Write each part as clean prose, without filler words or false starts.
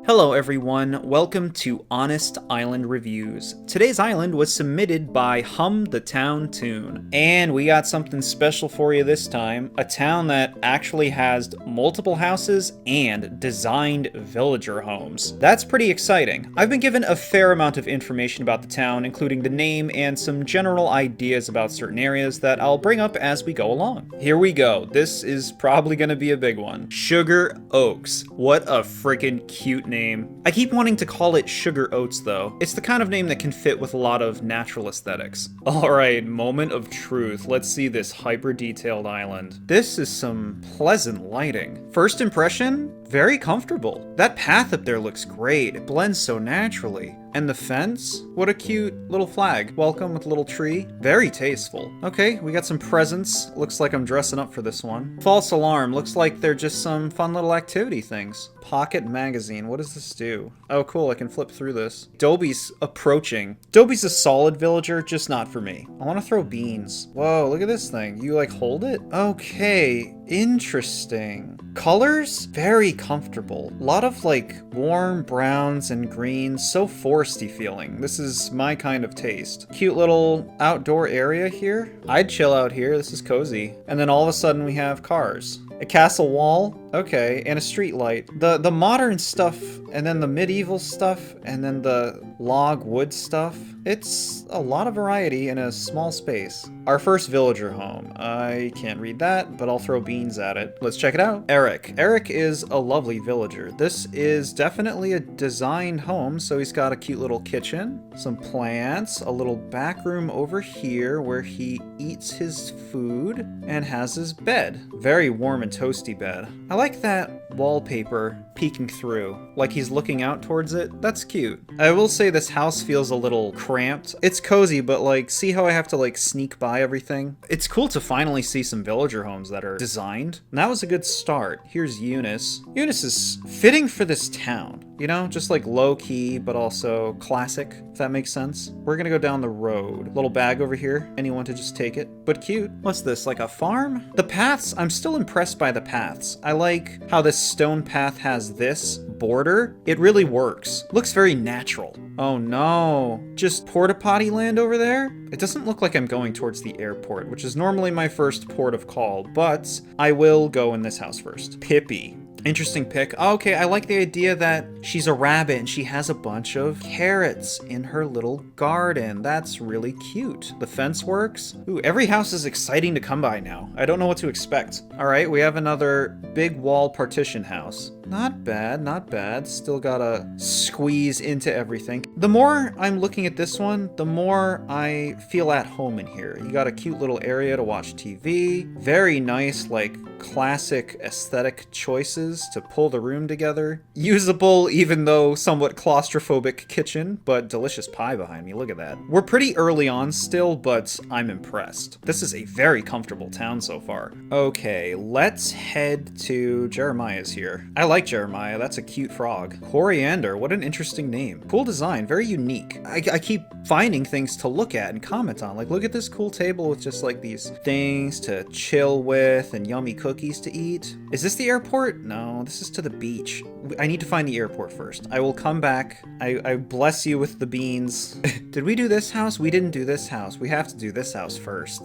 Hello everyone, welcome to Honest Island Reviews. Today's island was submitted by Hum the Town Tune. And we got something special for you this time, a town that actually has multiple houses and designed villager homes. That's pretty exciting. I've been given a fair amount of information about the town, including the name and some general ideas about certain areas that I'll bring up as we go along. Here we go, this is probably gonna be a big one. Sugar Oaks. What a freaking cute name. I keep wanting to call it Sugar Oats though. It's the kind of name that can fit with a lot of natural aesthetics. Alright, moment of truth. Let's see this hyper detailed island. This is some pleasant lighting. First impression? Very comfortable. That path up there looks great. It blends so naturally. And the fence? What a cute little flag. Welcome with a little tree. Very tasteful. Okay, we got some presents. Looks like I'm dressing up for this one. False alarm. Looks like they're just some fun little activity things. Pocket magazine. What does this do? Oh, cool. I can flip through this. Dobie's approaching. Dobie's a solid villager, just not for me. I want to throw beans. Whoa, look at this thing. You like hold it? Okay. Interesting. Colors? Very comfortable. A lot of like warm browns and greens, so foresty feeling. This is my kind of taste. Cute little outdoor area here. I'd chill out here, this is cozy. And then all of a sudden we have cars. A castle wall, okay, and a street light. The modern stuff, and then the medieval stuff, and then the log wood stuff. It's a lot of variety in a small space. Our first villager home. I can't read that, but I'll throw beans at it. Let's check it out. Eric. Eric is a lovely villager. This is definitely a designed home, so he's got a cute little kitchen, some plants, a little back room over here where he eats his food, and has his bed. Very warm and toasty bed. I like that wallpaper peeking through, like he's looking out towards it. That's cute. I will say this house feels a little cramped. It's cozy, but like, see how I have to like sneak by everything? It's cool to finally see some villager homes that are designed. And that was a good start. Here's Eunice. Eunice is fitting for this town. You know, just like low key, but also classic, if that makes sense. We're gonna go down the road. Little bag over here. Anyone to just take it, but cute. What's this, like a farm? The paths, I'm still impressed by the paths. I like how this stone path has this border. It really works. Looks very natural. Oh no, just porta potty land over there? It doesn't look like I'm going towards the airport, which is normally my first port of call, but I will go in this house first. Pippi. Interesting pick. Oh, okay, I like the idea that she's a rabbit and she has a bunch of carrots in her little garden. That's really cute. The fence works. Ooh, every house is exciting to come by now. I don't know what to expect. All right, we have another big wall partition house. Not bad, not bad. Still gotta squeeze into everything. The more I'm looking at this one, the more I feel at home in here. You got a cute little area to watch TV. Very nice, like, classic aesthetic choices to pull the room together. Usable, even though somewhat claustrophobic kitchen, but delicious pie behind me. Look at that. We're pretty early on still, but I'm impressed. This is a very comfortable town so far. Okay, let's head to Jeremiah's here. I like Jeremiah. That's a cute frog. Coriander. What an interesting name. Cool design. Very unique. I keep finding things to look at and comment on. Like, look at this cool table with just like these things to chill with and yummy cookies to eat. Is this the airport? No, this is to the beach. I need to find the airport first. I will come back. I bless you with the beans. Did we do this house? We didn't do this house. We have to do this house first.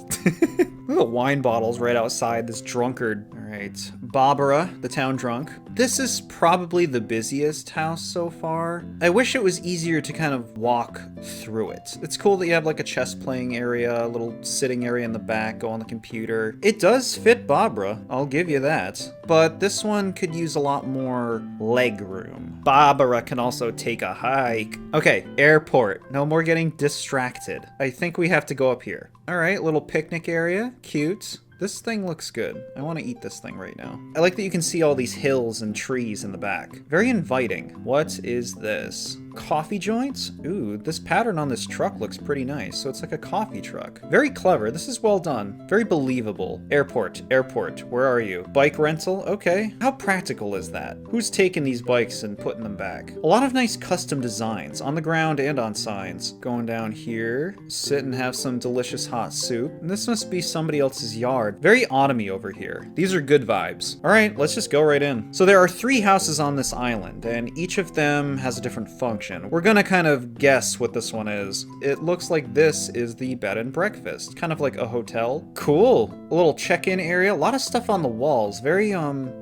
Look at wine bottles right outside this drunkard. All right, Barbara, the town drunk. This is probably the busiest house so far. I wish it was easier to kind of walk through it. It's cool that you have like a chess playing area, a little sitting area in the back, go on the computer. It does fit Barbara, I'll give you that. But this one could use a lot more leg room. Barbara can also take a hike. Okay, airport. No more getting distracted. I think we have to go up here. All right, little picnic area, cute. This thing looks good. I want to eat this thing right now. I like that you can see all these hills and trees in the back. Very inviting. What is this? coffee joints. Ooh, this pattern on this truck looks pretty nice. So it's like a coffee truck. Very clever. This is well done. Very believable. Airport, where are you? Bike rental, okay. How practical is that? Who's taking these bikes and putting them back? A lot of nice custom designs on the ground and on signs. Going down here, sit and have some delicious hot soup. And this must be somebody else's yard. Very autumny over here. These are good vibes. All right, let's just go right in. So there are 3 houses on this island, and each of them has a different function. We're gonna kind of guess what this one is. It looks like this is the bed and breakfast, kind of like a hotel. Cool. A little check-in area. A lot of stuff on the walls. Very,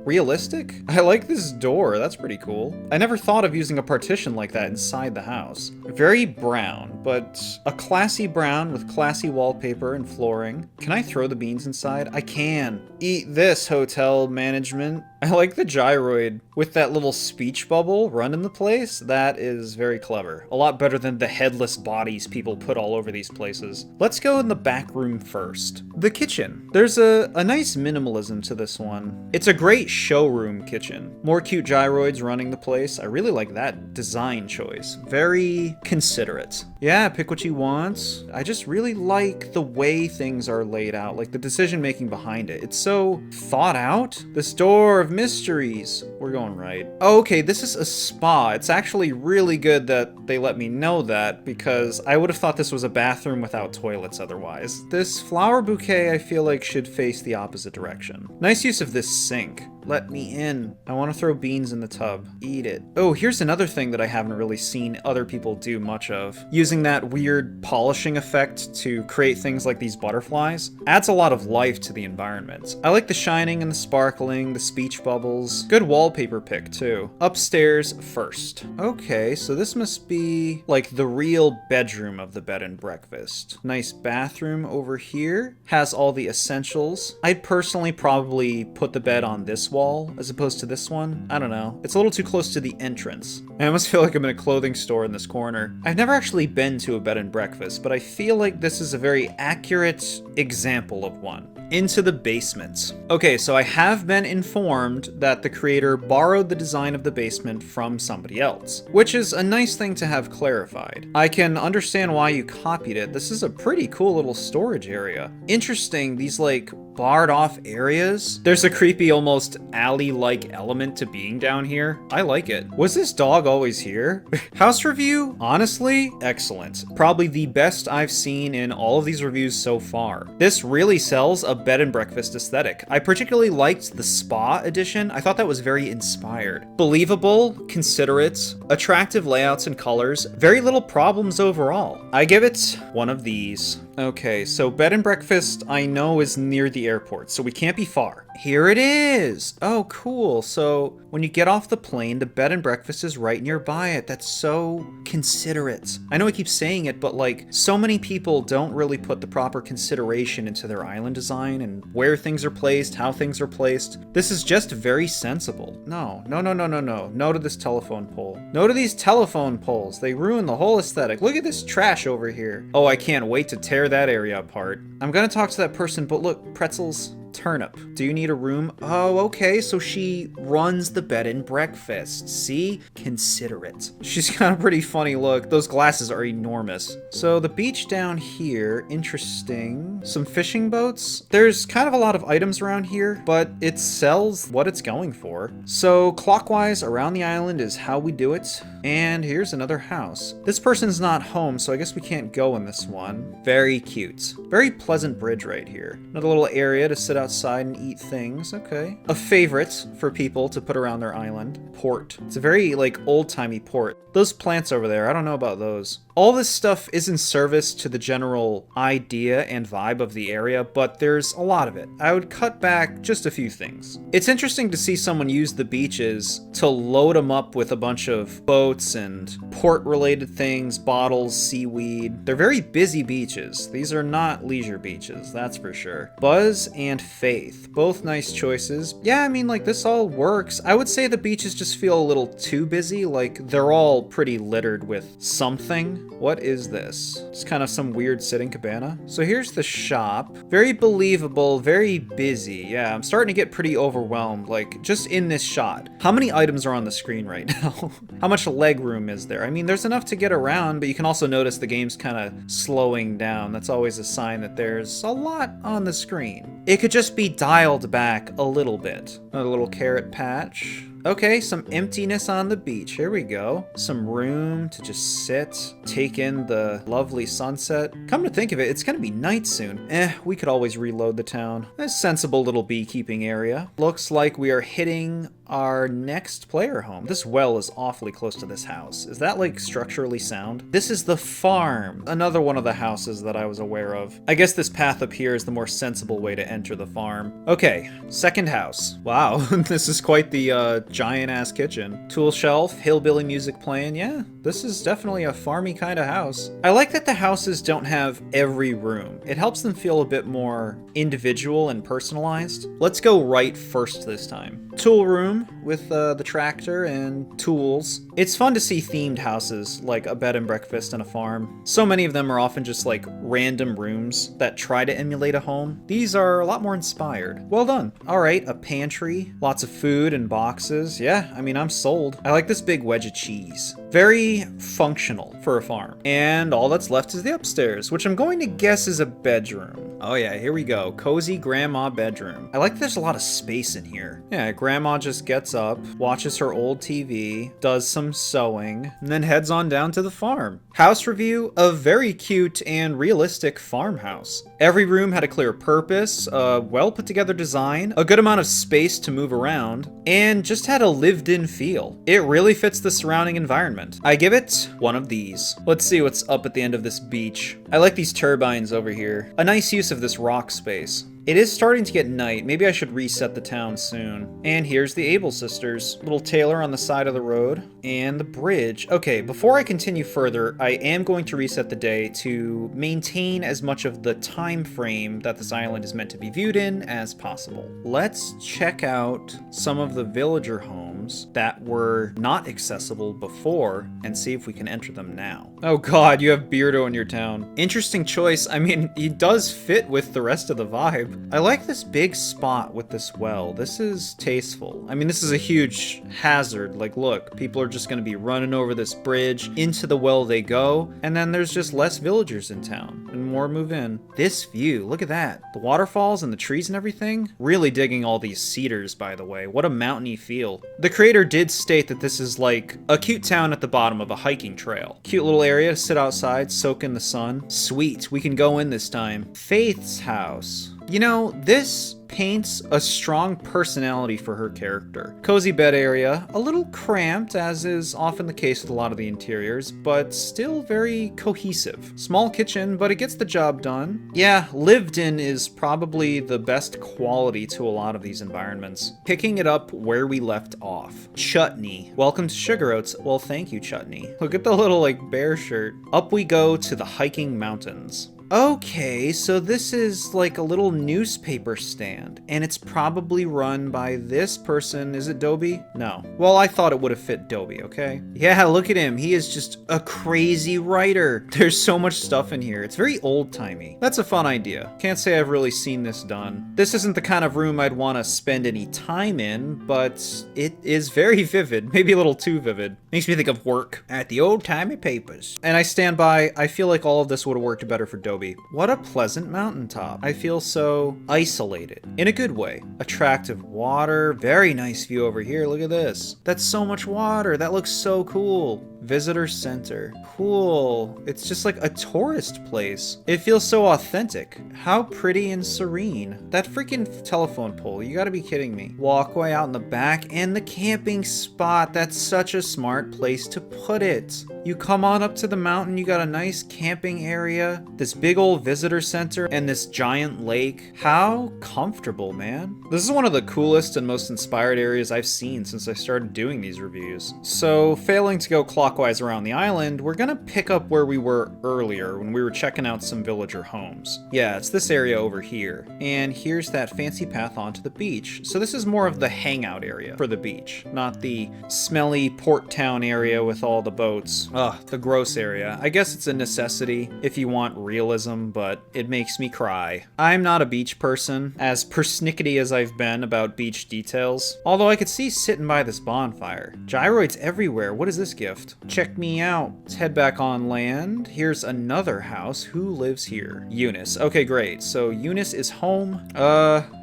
realistic. I like this door. That's pretty cool. I never thought of using a partition like that inside the house. Very brown, but a classy brown with classy wallpaper and flooring. Can I throw the beans inside? I can. Eat this, hotel management. I like the gyroid with that little speech bubble running the place. That is very clever. A lot better than the headless bodies people put all over these places. Let's go in the back room first. The kitchen. There's a nice minimalism to this one. It's a great showroom kitchen. More cute gyroids running the place. I really like that design choice. Very considerate. Yeah, pick what you want. I just really like the way things are laid out, like the decision making behind it. It's so thought out. This door of mysteries. We're going right. Oh, okay, this is a spa. It's actually really good that they let me know that, because I would have thought this was a bathroom without toilets otherwise. This flower bouquet I feel like should face the opposite direction. Nice use of this sink. Let me in. I want to throw beans in the tub. Eat it. Oh, here's another thing that I haven't really seen other people do much of. Using that weird polishing effect to create things like these butterflies adds a lot of life to the environment. I like the shining and the sparkling, the speech bubbles. Good wallpaper pick too. Upstairs first. Okay, so this must be like the real bedroom of the bed and breakfast. Nice bathroom over here. Has all the essentials. I'd personally probably put the bed on this wall as opposed to this one. I don't know. It's a little too close to the entrance. I almost feel like I'm in a clothing store in this corner. I've never actually been to a bed and breakfast, but I feel like this is a very accurate example of one. Into the basement. Okay, so I have been informed that the creator borrowed the design of the basement from somebody else, which is a nice thing to have clarified. I can understand why you copied it. This is a pretty cool little storage area. Interesting, these like barred off areas. There's a creepy, almost alley-like element to being down here. I like it. Was this dog always here? House review? Honestly, excellent. Probably the best I've seen in all of these reviews so far. This really sells a bed and breakfast aesthetic. I particularly liked the spa edition. I thought that was very inspired. Believable, considerate, attractive layouts and colors, very little problems overall. I give it one of these. Okay, so bed and breakfast I know is near the airport, so we can't be far. Here it is! Oh, cool. So when you get off the plane, the bed and breakfast is right nearby it. That's so considerate. I know I keep saying it, but like, so many people don't really put the proper consideration into their island design and where things are placed, how things are placed. This is just very sensible. No. No to this telephone pole. No to these telephone poles. They ruin the whole aesthetic. Look at this trash over here. Oh, I can't wait to tear that area apart. I'm gonna talk to that person, but look, pretzels. Turnip. Do you need a room? Oh, okay, so she runs the bed and breakfast. See? Considerate. She's got a pretty funny look. Those glasses are enormous. So the beach down here, interesting. Some fishing boats. There's kind of a lot of items around here, but it sells what it's going for. So clockwise around the island is how we do it. And here's another house. This person's not home, so I guess we can't go in this one. Very cute. Very pleasant bridge right here. Another little area to sit outside and eat things. Okay. A favorite for people to put around their island. Port. It's a very, like, old-timey port. Those plants over there, I don't know about those. All this stuff is in service to the general idea and vibe of the area, but there's a lot of it. I would cut back just a few things. It's interesting to see someone use the beaches to load them up with a bunch of boats and port-related things, bottles, seaweed. They're very busy beaches. These are not leisure beaches, that's for sure. Buzz and Faith, both nice choices. Yeah, I mean, like, this all works. I would say the beaches just feel a little too busy, like, they're all pretty littered with something. What is this? It's kind of some weird sitting cabana. So here's the shop. Very believable, very busy. Yeah, I'm starting to get pretty overwhelmed, like, just in this shot. How many items are on the screen right now? How much leg room is there? I mean, there's enough to get around, but you can also notice the game's kind of slowing down. That's always a sign that there's a lot on the screen. It could just be dialed back a little bit. A little carrot patch. Okay, some emptiness on the beach. Here we go. Some room to just sit, take in the lovely sunset. Come to think of it, it's gonna be night soon. We could always reload the town. A sensible little beekeeping area. Looks like we are hitting our next player home. This well is awfully close to this house. Is that like structurally sound? This is the farm. Another one of the houses that I was aware of. I guess this path up here is the more sensible way to enter the farm. Okay, second house. Wow, this is quite the giant ass kitchen. Tool shelf, hillbilly music playing. Yeah, this is definitely a farmy kind of house. I like that the houses don't have every room. It helps them feel a bit more individual and personalized. Let's go right first this time. Tool room with the tractor and tools. It's fun to see themed houses like a bed and breakfast and a farm. So many of them are often just like random rooms that try to emulate a home. These are a lot more inspired. Well done. All right, a pantry, lots of food and boxes. Yeah, I mean, I'm sold. I like this big wedge of cheese. Very functional for a farm. And all that's left is the upstairs, which I'm going to guess is a bedroom. Oh yeah, here we go. Cozy grandma bedroom. I like that there's a lot of space in here. Yeah, grandma just gets up, watches her old TV, does some sewing, and then heads on down to the farm. House review, a very cute and realistic farmhouse. Every room had a clear purpose, a well put together design, a good amount of space to move around, and just had a lived in feel. It really fits the surrounding environment. I give it one of these. Let's see what's up at the end of this beach. I like these turbines over here. A nice use of this rock space. It is starting to get night. Maybe I should reset the town soon. And here's the Able sisters. Little Taylor on the side of the road. And the bridge. Okay, before I continue further, I am going to reset the day to maintain as much of the time frame that this island is meant to be viewed in as possible. Let's check out some of the villager homes that were not accessible before and see if we can enter them now. Oh god, you have Beardo in your town. Interesting choice. I mean, he does fit with the rest of the vibe. I like this big spot with this well. This is tasteful. I mean, this is a huge hazard. Like, look, people are just going to be running over this bridge. Into the well they go. And then there's just less villagers in town and more move in. This view, look at that. The waterfalls and the trees and everything. Really digging all these cedars, by the way. What a mountainy feel. The creator did state that this is like a cute town at the bottom of a hiking trail. Cute little area to sit outside, soak in the sun. Sweet, we can go in this time. Faith's house. You know, this paints a strong personality for her character. Cozy bed area, a little cramped, as is often the case with a lot of the interiors, but still very cohesive. Small kitchen, but it gets the job done. Yeah, lived in is probably the best quality to a lot of these environments. Picking it up where we left off. Chutney. Welcome to Sugar Oats. Well, thank you, Chutney. Look at the little, like, bear shirt. Up we go to the hiking mountains. Okay, so this is like a little newspaper stand, and it's probably run by this person. Is it Dobie? No. Well, I thought it would have fit Dobie, okay? Yeah, look at him. He is just a crazy writer. There's so much stuff in here. It's very old-timey. That's a fun idea. Can't say I've really seen this done. This isn't the kind of room I'd want to spend any time in, but it is very vivid. Maybe a little too vivid. Makes me think of work at the old-timey papers. And I stand by, I feel like all of this would have worked better for Dobie. What a pleasant mountaintop. I feel so isolated, in a good way. Attractive water, very nice view over here, look at this. That's so much water, that looks so cool. Visitor center, cool. It's just like a tourist place. It feels so authentic. How pretty and serene. That freaking telephone pole, you gotta be kidding me. Walkway out in the back, and the camping spot, that's such a smart place to put it. You come on up to the mountain, you got a nice camping area, this big old visitor center, and this giant lake. How comfortable, man. This is one of the coolest and most inspired areas I've seen since I started doing these reviews. So, failing to go clockwise clockwise around the island, we're gonna pick up where we were earlier when we were checking out some villager homes. Yeah, it's this area over here. And here's that fancy path onto the beach. So this is more of the hangout area for the beach, not the smelly port town area with all the boats. Ugh, the gross area. I guess it's a necessity if you want realism, but it makes me cry. I'm not a beach person, as persnickety as I've been about beach details. Although I could see sitting by this bonfire. Gyroids everywhere. What is this gift? Check me out. Let's head back on land. Here's another house. Who lives here? Eunice. Okay, great. So Eunice is home.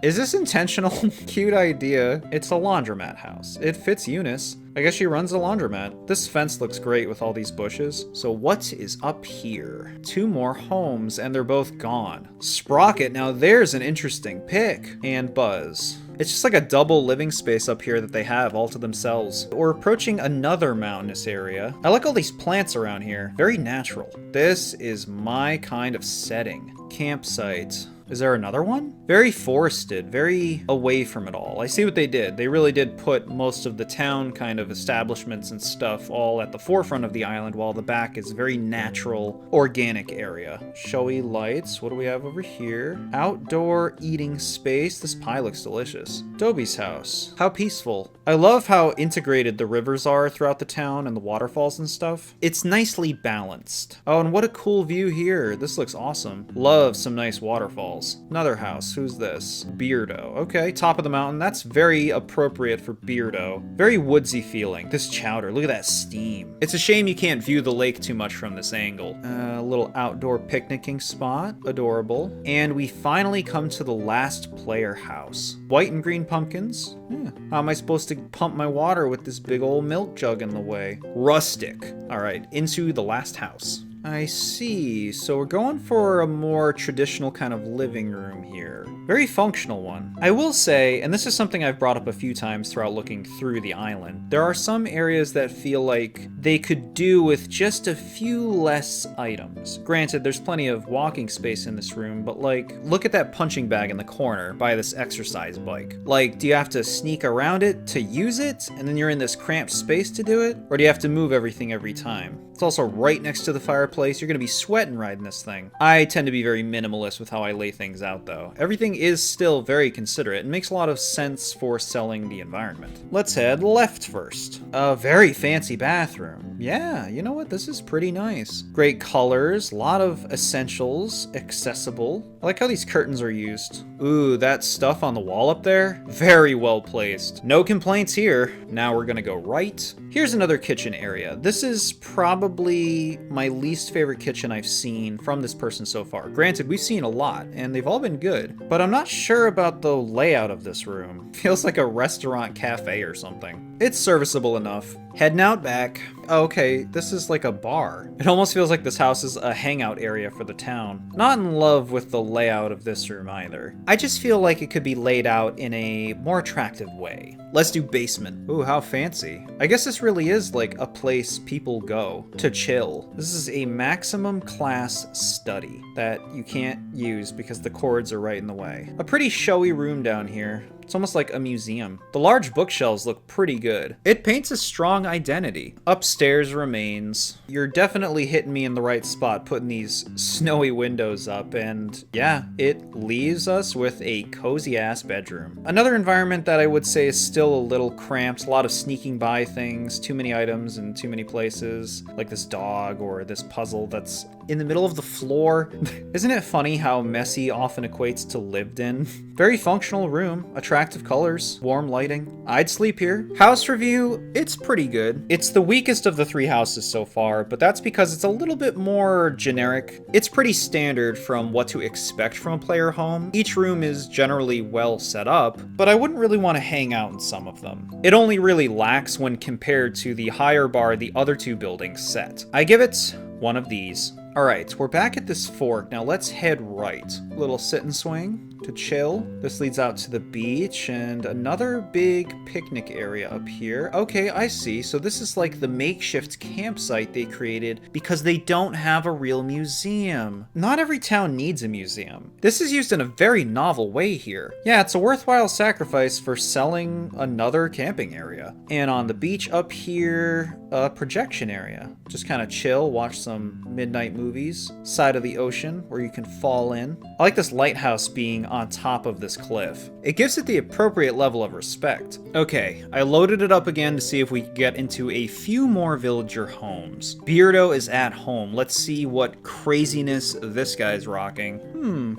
Is this intentional? Cute idea. It's a laundromat house. It fits Eunice. I guess she runs a laundromat. This fence looks great with all these bushes. So what is up here? 2 more homes, and they're both gone. Sprocket, now there's an interesting pick. And Buzz. It's just like a double living space up here that they have all to themselves. We're approaching another mountainous area. I like all these plants around here. Very natural. This is my kind of setting. Campsite. Is there another one? Very forested, very away from it all. I see what they did. They really did put most of the town kind of establishments and stuff all at the forefront of the island, while the back is very natural, organic area. Showy lights. What do we have over here? Outdoor eating space. This pie looks delicious. Dobie's house. How peaceful. I love how integrated the rivers are throughout the town and the waterfalls and stuff. It's nicely balanced. Oh, and what a cool view here. This looks awesome. Love some nice waterfalls. Another house. Who's this? Beardo. Okay, top of the mountain. That's very appropriate for Beardo. Very woodsy feeling. This chowder. Look at that steam. It's a shame you can't view the lake too much from this angle. A little outdoor picnicking spot. Adorable. And we finally come to the last player house. White and green pumpkins. Yeah. How am I supposed to pump my water with this big old milk jug in the way? Rustic. All right, into the last house. I see. So we're going for a more traditional kind of living room here. Very functional one. I will say, and this is something I've brought up a few times throughout looking through the island, there are some areas that feel like they could do with just a few less items. Granted, there's plenty of walking space in this room, but like, look at that punching bag in the corner by this exercise bike. Like, do you have to sneak around it to use it, and then you're in this cramped space to do it? Or do you have to move everything every time? It's also right next to the fireplace. You're gonna be sweating riding this thing. I tend to be very minimalist with how I lay things out though. Everything is still very considerate and makes a lot of sense for selling the environment. Let's head left first. A very fancy bathroom. Yeah, you know what? This is pretty nice. Great colors, a lot of essentials, accessible. I like how these curtains are used. Ooh, that stuff on the wall up there? Very well placed. No complaints here. Now we're gonna go right. Here's another kitchen area. This is probably my least favorite kitchen I've seen from this person so far. Granted, we've seen a lot, and they've all been good, but I'm not sure about the layout of this room. Feels like a restaurant cafe or something. It's serviceable enough. Heading out back. Oh, okay, this is like a bar. It almost feels like this house is a hangout area for the town. Not in love with the layout of this room either. I just feel like it could be laid out in a more attractive way. Let's do basement. Ooh, how fancy. I guess this really is like a place people go to chill. This is a maximum class study that you can't use because the cords are right in the way. A pretty showy room down here. It's almost like a museum. The large bookshelves look pretty good. It paints a strong identity. Upstairs remains. You're definitely hitting me in the right spot putting these snowy windows up, and yeah, it leaves us with a cozy ass bedroom. Another environment that I would say is still a little cramped, a lot of sneaking by things, too many items in too many places, like this dog or this puzzle that's in the middle of the floor. Isn't it funny how messy often equates to lived in? Very functional room, attractive colors, warm lighting. I'd sleep here. House review, it's pretty good. It's the weakest of the 3 houses so far, but that's because it's a little bit more generic. It's pretty standard from what to expect from a player home. Each room is generally well set up, but I wouldn't really want to hang out in some of them. It only really lacks when compared to the higher bar the other 2 buildings set. I give it one of these. Alright, we're back at this fork. Now let's head right. Little sit and swing. to chill. This leads out to the beach and another big picnic area up here. Okay, I see. So this is like the makeshift campsite they created because they don't have a real museum. Not every town needs a museum. This is used in a very novel way here. Yeah, it's a worthwhile sacrifice for selling another camping area. And on the beach up here, a projection area. Just kind of chill, watch some midnight movies. Side of the ocean where you can fall in. I like this lighthouse being on top of this cliff. It gives it the appropriate level of respect. Okay, I loaded it up again to see if we could get into a few more villager homes. Beardo is at home. Let's see what craziness this guy's rocking.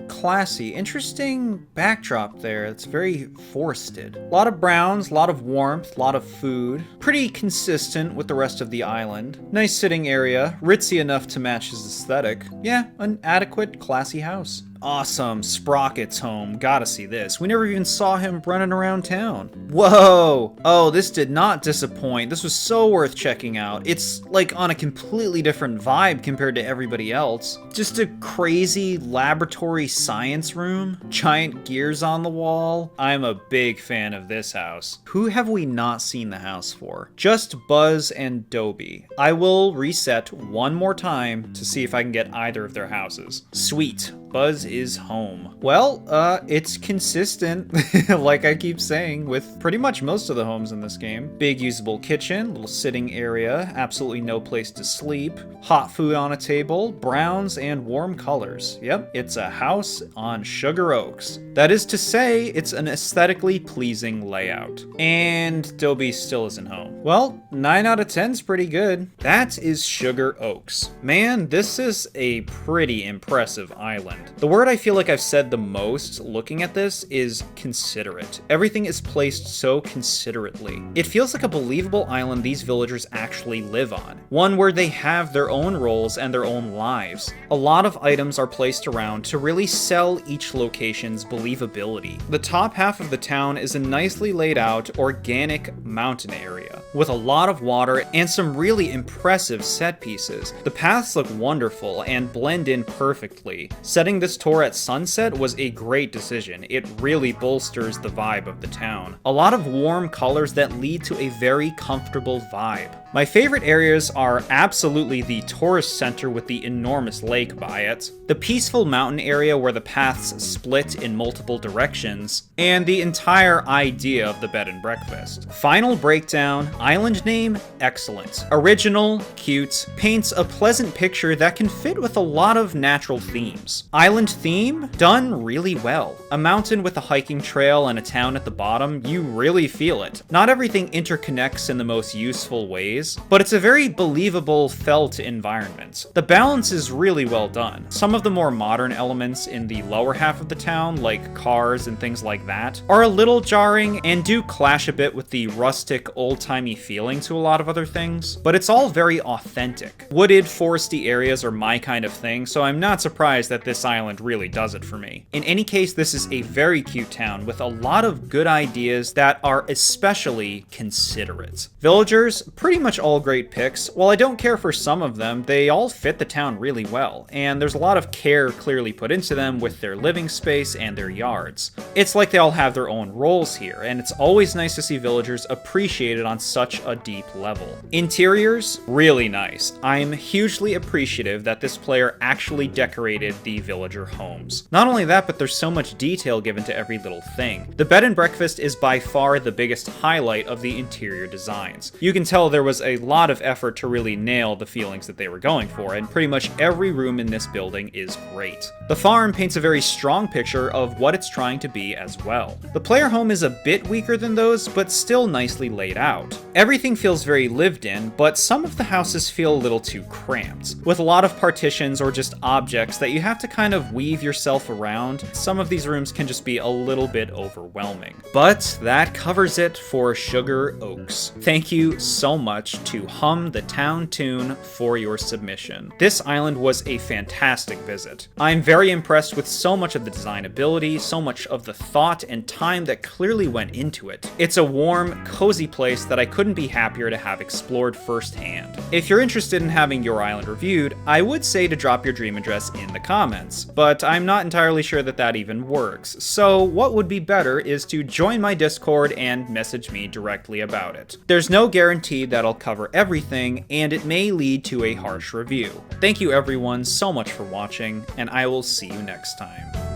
Classy. Interesting backdrop there. It's very forested. A lot of browns, a lot of warmth, a lot of food. Pretty consistent with the rest of the island. Nice sitting area, ritzy enough to match his aesthetic. Yeah, an adequate, classy house. Awesome, Sprocket's home. Gotta see this. We never even saw him running around town. Whoa! Oh, this did not disappoint. This was so worth checking out. It's like on a completely different vibe compared to everybody else. Just a crazy laboratory science room. Giant gears on the wall. I'm a big fan of this house. Who have we not seen the house for? Just Buzz and Dobie. I will reset one more time to see if I can get either of their houses. Sweet. Buzz is home. Well, it's consistent, like I keep saying, with pretty much most of the homes in this game. Big usable kitchen, little sitting area, absolutely no place to sleep, hot food on a table, browns, and warm colors. Yep, it's a house on Sugar Oaks. That is to say, it's an aesthetically pleasing layout. And Dobie still isn't home. Well, 9 out of 10's pretty good. That is Sugar Oaks. Man, this is a pretty impressive island. The word I feel like I've said the most looking at this is considerate. Everything is placed so considerately. It feels like a believable island these villagers actually live on. One where they have their own roles and their own lives. A lot of items are placed around to really sell each location's believability. The top half of the town is a nicely laid out, organic mountain area with a lot of water and some really impressive set pieces. The paths look wonderful and blend in perfectly. Setting this tour at sunset was a great decision. It really bolsters the vibe of the town. A lot of warm colors that lead to a very comfortable vibe. My favorite areas are absolutely the tourist center with the enormous lake by it, the peaceful mountain area where the paths split in multiple directions, and the entire idea of the bed and breakfast. Final breakdown, island name, excellent. Original, cute, paints a pleasant picture that can fit with a lot of natural themes. Island theme, done really well. A mountain with a hiking trail and a town at the bottom, you really feel it. Not everything interconnects in the most useful ways, but it's a very believable, felt environment. The balance is really well done. Some of the more modern elements in the lower half of the town, like cars and things like that, are a little jarring and do clash a bit with the rustic, old-timey feeling to a lot of other things, but it's all very authentic. Wooded, foresty areas are my kind of thing, so I'm not surprised that this island really does it for me. In any case, this is a very cute town with a lot of good ideas that are especially considerate. Villagers, pretty much all great picks. While I don't care for some of them, they all fit the town really well, and there's a lot of care clearly put into them with their living space and their yards. It's like they all have their own roles here, and it's always nice to see villagers appreciated on such a deep level. Interiors, really nice. I'm hugely appreciative that this player actually decorated the villager homes. Not only that, but there's so much detail given to every little thing. The bed and breakfast is by far the biggest highlight of the interior designs. You can tell there was a lot of effort to really nail the feelings that they were going for, and pretty much every room in this building is great. The farm paints a very strong picture of what it's trying to be as well. The player home is a bit weaker than those, but still nicely laid out. Everything feels very lived in, but some of the houses feel a little too cramped, with a lot of partitions or just objects that you have to kind of weave yourself around. Some of these rooms can just be a little bit overwhelming. But that covers it for Sugar Oaks. Thank you so much to Hum the Town Tune for your submission. This island was a fantastic visit. I'm very impressed with so much of the design ability, so much of the thought and time that clearly went into it. It's a warm, cozy place that I couldn't couldn't be happier to have explored firsthand. If you're interested in having your island reviewed, I would say to drop your dream address in the comments, but I'm not entirely sure that that even works, so what would be better is to join my Discord and message me directly about it. There's no guarantee that I'll cover everything, and it may lead to a harsh review. Thank you everyone so much for watching, and I will see you next time.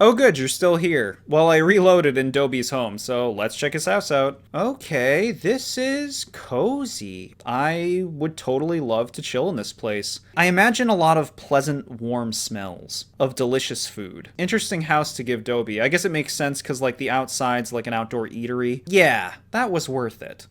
Oh good, you're still here. Well, I reloaded in Dobie's home, so let's check his house out. Okay, this is cozy. I would totally love to chill in this place. I imagine a lot of pleasant, warm smells of delicious food. Interesting house to give Dobie. I guess it makes sense because like the outside's like an outdoor eatery. Yeah, that was worth it.